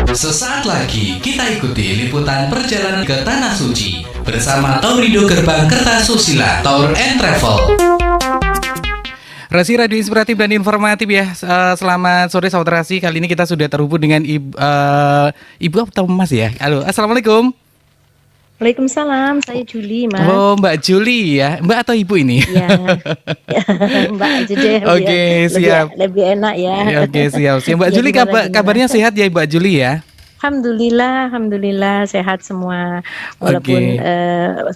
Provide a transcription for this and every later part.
Sesaat lagi kita ikuti liputan perjalanan ke Tanah Suci bersama Taurindo Gerbang Kertasusila Tour and Travel. Rasi Radio Inspiratif dan Informatif ya. Selamat sore sahabat Rasi. Kali ini kita sudah terhubung dengan Ibu atau Mas ya. Halo, Assalamualaikum. Waalaikumsalam, saya Juli, Mas. Oh, Mbak Juli ya. Mbak atau Ibu ini? Ya, Mbak aja deh. Oke, siap. Lebih enak ya. Oke, siap. Mbak Ya, Juli gimana? kabarnya sehat ya Mbak Juli ya? Alhamdulillah sehat semua. Walaupun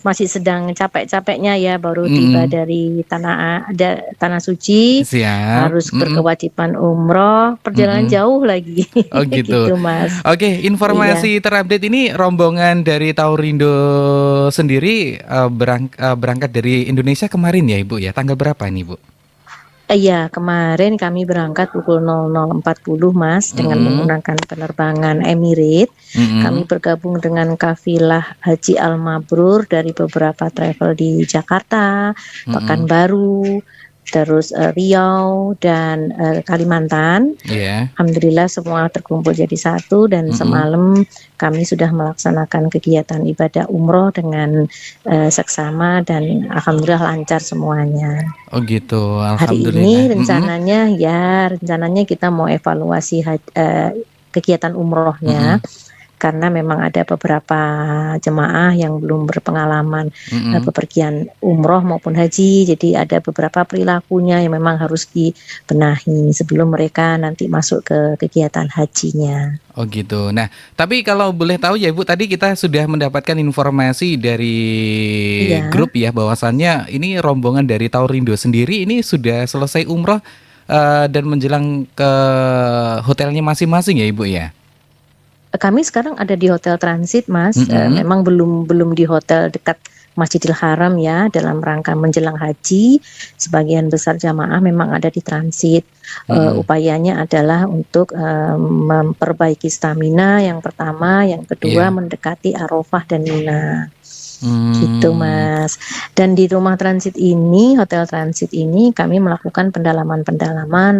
masih sedang capek-capeknya ya, baru tiba dari tanah suci. Siap. Harus berkewajiban umroh, perjalanan jauh lagi. Oh gitu. Gitu, Mas. Oke, informasi terupdate ini rombongan dari Taurindo sendiri berangkat dari Indonesia kemarin ya Ibu ya. Tanggal berapa nih Ibu? Iya, kemarin kami berangkat pukul 00.40 Mas dengan menggunakan penerbangan Emirates. Kami bergabung dengan kafilah Haji Al Mabrur dari beberapa travel di Jakarta, Pekanbaru, terus Riau dan Kalimantan. Yeah. Alhamdulillah semua terkumpul jadi satu dan semalam kami sudah melaksanakan kegiatan ibadah umroh dengan seksama dan alhamdulillah lancar semuanya. Oh gitu, Hari ini rencananya kita mau evaluasi kegiatan umrohnya. Karena memang ada beberapa jemaah yang belum berpengalaman bepergian umroh maupun haji, jadi ada beberapa perilakunya yang memang harus dibenahi sebelum mereka nanti masuk ke kegiatan hajinya. Oh gitu. Nah, tapi kalau boleh tahu ya Ibu, tadi kita sudah mendapatkan informasi dari grup ya bahwasannya ini rombongan dari Taurindo sendiri ini sudah selesai umroh dan menjelang ke hotelnya masing-masing ya Ibu ya. Kami sekarang ada di hotel transit, Mas. Memang belum di hotel dekat Masjidil Haram ya, dalam rangka menjelang haji. Sebagian besar jamaah memang ada di transit. Upayanya adalah untuk memperbaiki stamina yang pertama, yang kedua mendekati Arafah dan Mina. Gitu Mas. Dan di rumah transit ini, hotel transit ini kami melakukan pendalaman,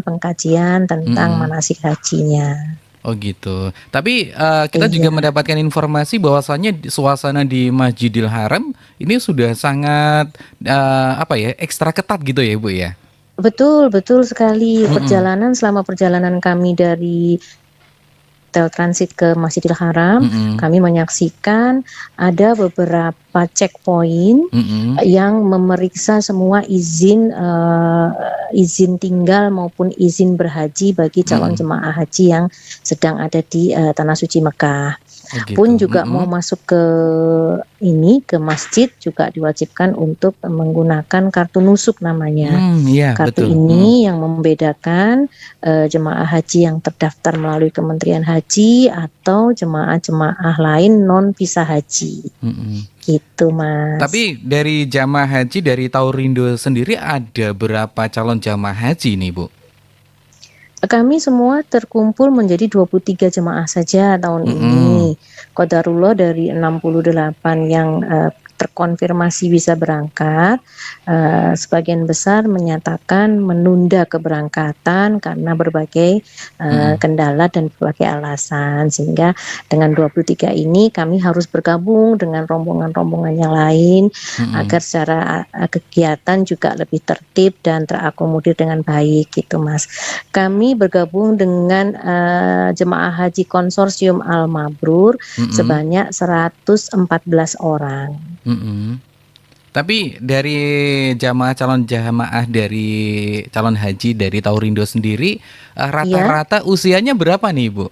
pengkajian tentang manasik hajinya. Oh gitu. Tapi kita juga mendapatkan informasi bahwasannya suasana di Masjidil Haram ini sudah sangat ekstra ketat gitu ya Ibu ya. Betul sekali. Selama perjalanan kami dari hotel transit ke Masjidil Haram, kami menyaksikan ada beberapa checkpoint yang memeriksa semua izin tinggal maupun izin berhaji bagi calon jemaah haji yang sedang ada di Tanah Suci Mekah. Gitu. Pun juga mau masuk ke masjid juga diwajibkan untuk menggunakan kartu nusuk namanya. Kartu ini yang membedakan jemaah haji yang terdaftar melalui Kementerian Haji atau jemaah-jemaah lain non visa haji. Gitu Mas. Tapi dari jamaah haji dari Taurindo sendiri ada berapa calon jamaah haji nih Bu? Kami semua terkumpul menjadi 23 jemaah saja tahun ini. Qadarullah dari 68 yang terkonfirmasi bisa berangkat, sebagian besar menyatakan menunda keberangkatan karena berbagai kendala dan berbagai alasan, sehingga dengan 23 ini kami harus bergabung dengan rombongan-rombongan yang lain agar secara kegiatan juga lebih tertib dan terakomodir dengan baik gitu Mas. Kami bergabung dengan jemaah haji konsorsium Al Mabrur sebanyak 114 orang. Tapi dari jamaah dari calon haji dari Taurindo sendiri rata-rata usianya berapa nih Bu?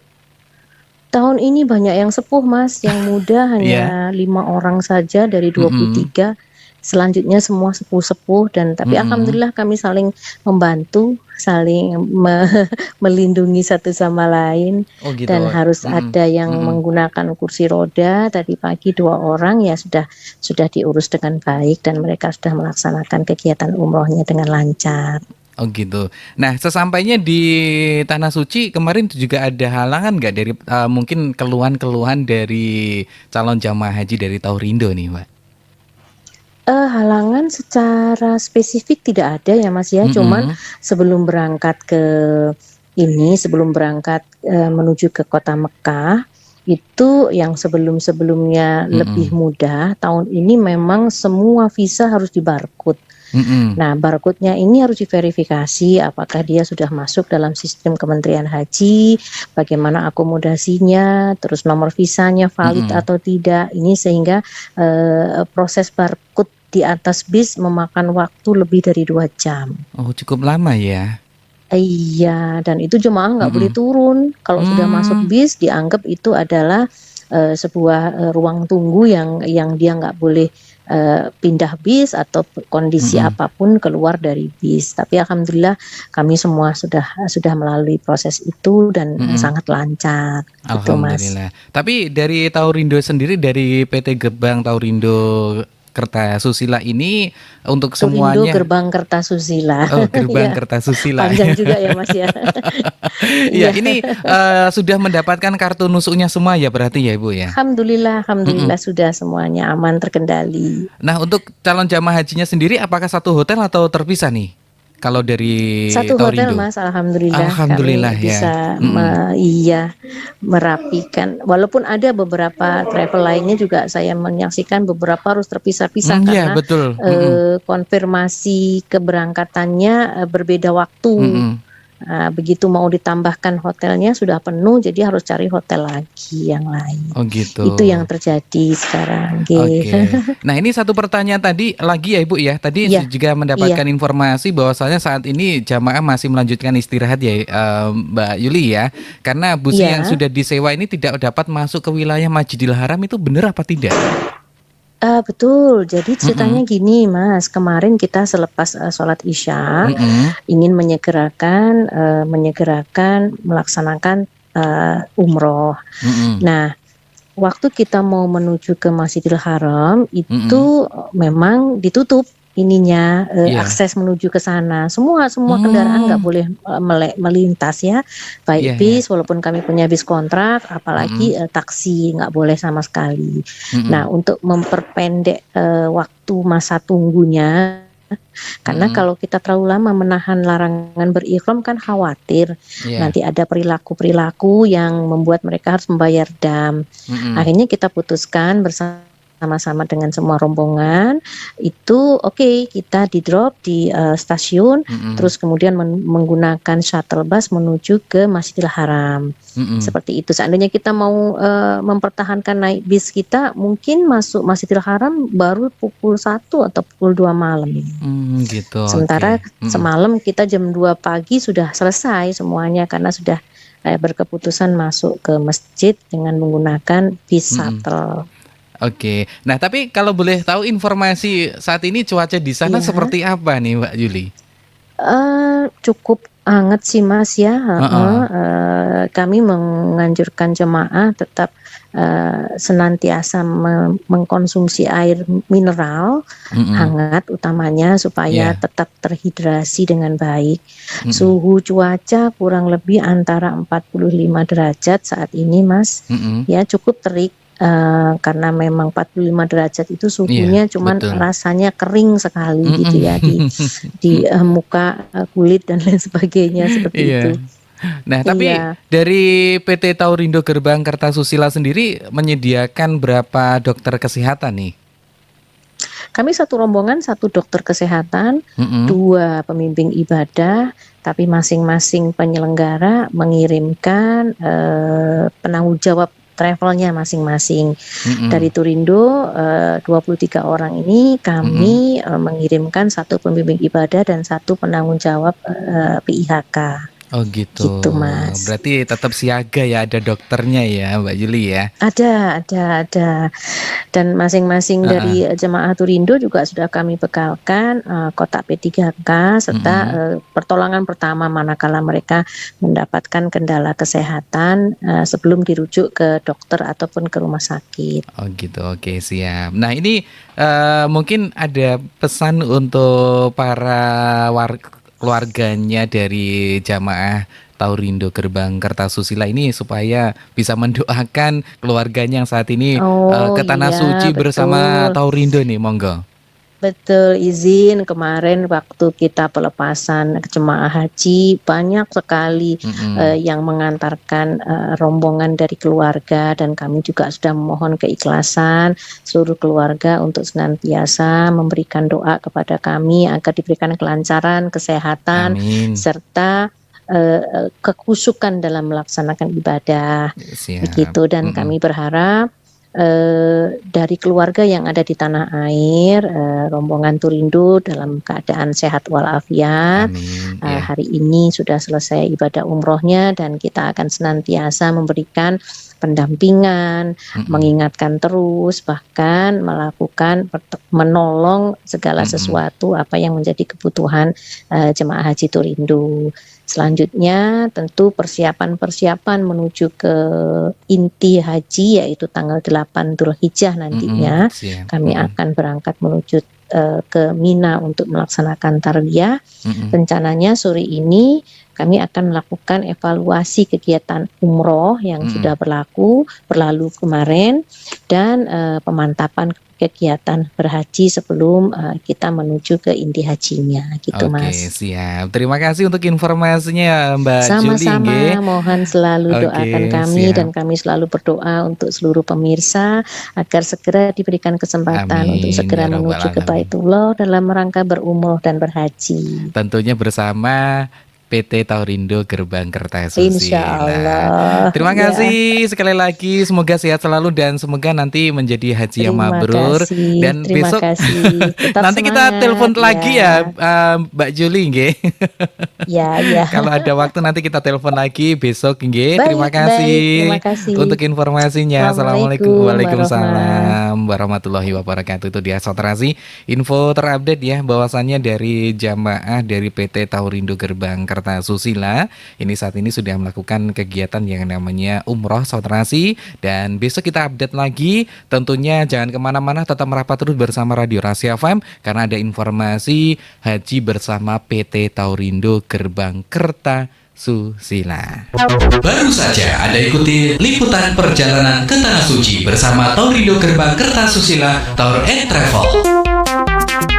Tahun ini banyak yang sepuh Mas, yang muda hanya 5 orang saja dari 23. Selanjutnya semua sepuh-sepuh dan tapi alhamdulillah kami saling membantu, saling melindungi satu sama lain. Oh gitu. Dan harus ada yang menggunakan kursi roda. Tadi pagi 2 orang ya sudah diurus dengan baik dan mereka sudah melaksanakan kegiatan umrohnya dengan lancar. Oh gitu. Nah, sesampainya di Tanah Suci kemarin juga ada halangan nggak dari mungkin keluhan-keluhan dari calon jamaah haji dari Taurindo nih, Mbak? Halangan secara spesifik tidak ada ya Mas ya, cuman sebelum berangkat ke ini sebelum berangkat menuju ke kota Mekah, itu yang sebelum-sebelumnya lebih mudah, tahun ini memang semua visa harus di-barcode. Nah, barcode-nya ini harus diverifikasi apakah dia sudah masuk dalam sistem Kementerian Haji, bagaimana akomodasinya, terus nomor visanya valid atau tidak. Ini sehingga proses barcode di atas bis memakan waktu lebih dari 2 jam. Oh, cukup lama ya? Iya, dan itu jemaah nggak boleh turun. Kalau sudah masuk bis dianggap itu adalah sebuah ruang tunggu yang dia nggak boleh pindah bis atau kondisi apapun keluar dari bis. Tapi alhamdulillah kami semua sudah melalui proses itu dan sangat lancar. Gitu, Mas. Alhamdulillah. Tapi dari Taurindo sendiri, dari PT Gerbang Taurindo Kertasusila ini untuk Taurindo semuanya. Gerbang Kertasusila. Oh, Gerbang Ya, Kertasusila. panjang juga ya Mas ya. Iya, ini sudah mendapatkan kartu nusuknya semua ya berarti ya Ibu ya? Alhamdulillah sudah semuanya aman terkendali. Nah, untuk calon jamaah hajinya sendiri apakah satu hotel atau terpisah nih? Kalau dari Satu hotel Taurindo? Mas, alhamdulillah Alhamdulillah kami ya. bisa merapikan. Walaupun ada beberapa travel lainnya juga saya menyaksikan beberapa harus terpisah-pisah Iya, karena betul. konfirmasi keberangkatannya berbeda waktu. Begitu mau ditambahkan hotelnya sudah penuh, jadi harus cari hotel lagi yang lain. Oh gitu. Itu yang terjadi sekarang. Oke. Nah, ini satu pertanyaan tadi lagi ya Ibu ya. Tadi Iya, juga mendapatkan informasi bahwasanya saat ini jamaah masih melanjutkan istirahat ya Mbak Yuli ya. Karena bus Iya. yang sudah disewa ini tidak dapat masuk ke wilayah Masjidil Haram, itu benar apa tidak? Betul, jadi ceritanya gini Mas, kemarin kita selepas sholat Isya ingin menyegerakan melaksanakan umroh. Nah, waktu kita mau menuju ke Masjidil Haram itu memang ditutup ininya Iya. akses menuju ke sana. Semua kendaraan nggak boleh melintas ya, baik Iya, bis walaupun kami punya bis kontrak, apalagi taksi nggak boleh sama sekali. Nah, untuk memperpendek waktu masa tunggunya, karena kalau kita terlalu lama menahan larangan berihram kan khawatir Iya. nanti ada perilaku-perilaku yang membuat mereka harus membayar dam. Akhirnya kita putuskan bersama-sama dengan semua rombongan itu oke, kita di drop di stasiun, terus kemudian menggunakan shuttle bus menuju ke Masjidil Haram. Seperti itu. Seandainya kita mau mempertahankan naik bis kita, mungkin masuk Masjidil Haram baru pukul 1 atau pukul 2 malam. Gitu. Sementara oke. semalam kita jam 2 pagi sudah selesai semuanya karena sudah berkeputusan masuk ke masjid dengan menggunakan bis shuttle. Oke. Nah, tapi kalau boleh tahu informasi saat ini cuaca di sana Iya. seperti apa nih Mbak Yuli? Cukup hangat sih Mas ya. Kami menganjurkan jemaah tetap senantiasa mengkonsumsi air mineral hangat utamanya supaya Iya. tetap terhidrasi dengan baik. Suhu cuaca kurang lebih antara 45 derajat saat ini Mas. Ya cukup terik. Karena memang 45 derajat itu suhunya Iya, cuman betul. rasanya kering sekali gitu ya di muka, kulit dan lain sebagainya seperti Iya. itu. Nah, tapi Iya. dari PT Taurindo Gerbang Kertasusila sendiri menyediakan berapa dokter kesehatan nih? Kami satu rombongan, 1 dokter kesehatan, 2 pembimbing ibadah, tapi masing-masing penyelenggara mengirimkan penanggung jawab travelnya masing-masing. Dari Turindo 23 orang ini kami mengirimkan 1 pembimbing ibadah dan 1 penanggung jawab PIHK. Oh gitu. Gitu, Mas. Berarti tetap siaga ya, ada dokternya ya Mbak Yuli ya. Ada. Dan masing-masing dari jemaah Turindo juga sudah kami bekalkan kotak P3K serta pertolongan pertama manakala mereka mendapatkan kendala kesehatan sebelum dirujuk ke dokter ataupun ke rumah sakit. Oh gitu, oke siap. Nah ini mungkin ada pesan untuk para keluarganya dari jamaah Taurindo Gerbang Kertasusila ini supaya bisa mendoakan keluarganya yang saat ini ke Tanah iya, Suci bersama betul. Taurindo nih, monggo. Betul, izin kemarin waktu kita pelepasan jemaah haji banyak sekali Mhm. yang mengantarkan rombongan dari keluarga, dan kami juga sudah memohon keikhlasan seluruh keluarga untuk senantiasa memberikan doa kepada kami agar diberikan kelancaran, kesehatan, Amin. serta kekhusyukan dalam melaksanakan ibadah. Siap. Begitu, dan Mhm. kami berharap dari keluarga yang ada di tanah air, rombongan Turindo dalam keadaan sehat walafiat. Amin, ya. Hari ini sudah selesai ibadah umrohnya, dan kita akan senantiasa memberikan pendampingan, Mhm. mengingatkan terus, bahkan melakukan menolong segala Mhm. sesuatu apa yang menjadi kebutuhan jemaah haji Turindo. Selanjutnya tentu persiapan-persiapan menuju ke inti haji, yaitu tanggal 8 Dzulhijjah Mhm. nantinya. Siap. Kami Mhm. akan berangkat menuju ke Mina untuk melaksanakan tarbiyah. Mhm. Rencananya sore ini kami akan melakukan evaluasi kegiatan umroh yang Mhm. sudah berlalu kemarin, dan pemantapan kegiatan berhaji sebelum kita menuju ke inti hajinya, gitu Oke, Mas. siap. Terima kasih untuk informasinya, Mbak Julie, nggih. Sama-sama, mohon selalu doakan Oke, kami, dan siap. kami selalu berdoa untuk seluruh pemirsa agar segera diberikan kesempatan untuk Amin ya segera rabbal menuju ke alamin. Baitullah dalam rangka berumroh dan berhaji. Tentunya bersama PT Taurindo Gerbang Insya Kertasusila. Allah, Terima ya. kasih sekali lagi, semoga sehat selalu dan semoga nanti menjadi haji yang mabrur, dan Terima besok kasih. Tetap nanti kita semangat telepon ya. lagi ya, Mbak Julie, nggih. Ya, ya. Kalau ada waktu nanti kita telepon lagi besok, nggih. Terima Baik, baik. Terima kasih untuk kasih. informasinya. Assalamualaikum, Assalamualaikum warahmatullahi. waalaikumsalam warahmatullahi wabarakatuh. Itu dia Sotrasi, info terupdate ya, bahwasannya dari jamaah dari PT Taurindo Gerbang Kertasusila ini saat ini sudah melakukan kegiatan yang namanya umroh Sotrasi, dan besok kita update lagi. Tentunya jangan kemana-mana, tetap merapat terus bersama Radio Rahasia FM karena ada informasi haji bersama PT Taurindo Gerbang Kertasusila. Baru saja Anda ikuti liputan perjalanan ke Tanah Suci bersama Taurindo Gerbang Kertasusila Tour and Travel.